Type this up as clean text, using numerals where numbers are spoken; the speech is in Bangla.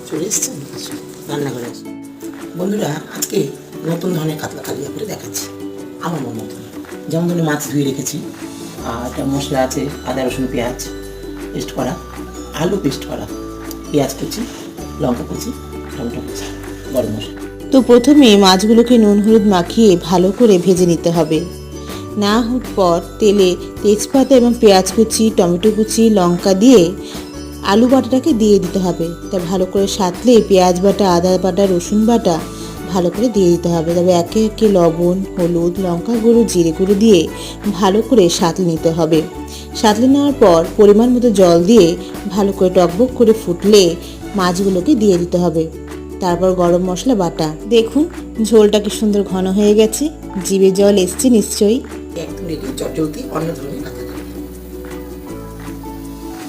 চলে এসছেন রান্নাঘরে। বন্ধুরা, আজকে নতুন ধরনের কাতলা কালিয়া করে দেখাচ্ছি আমার মতো। যেমন ধরনের মাছ ধুয়ে রেখেছি, আর একটা মশলা আছে আদা রসুন পেঁয়াজ পেস্ট করা, আলু পেস্ট করা, পেঁয়াজ কুচি, লঙ্কা কুচি, টমেটো কুচি, গরম মশলা। তো প্রথমে মাছগুলোকে নুন হলুদ মাখিয়ে ভালো করে ভেজে নিতে হবে। না হওয়ার পর তেলে তেজপাতা এবং পেঁয়াজ কুচি, টমেটো কুচি, লঙ্কা দিয়ে আলু বাটাটাকে দিয়ে দিতে হবে। তা ভালো করে সাঁতলে পেঁয়াজ বাটা, আদা বাটা, রসুন বাটা ভালো করে দিয়ে দিতে হবে। তবে একে একে লবণ, হলুদ, লঙ্কা গুঁড়ো, জিরে গুঁড়ো দিয়ে ভালো করে সাঁতলে নিতে হবে। সাঁতলে নেওয়ার পর পরিমাণ মতো জল দিয়ে ভালো করে টকবক করে ফুটলে মাছগুলোকে দিয়ে দিতে হবে। তারপর গরম মশলা বাটা। দেখুন ঝোলটা কি সুন্দর ঘন হয়ে গেছে, জিভে জল এসছে নিশ্চয়ই। একদম রেডি, চটজলদি অন্য ধরনের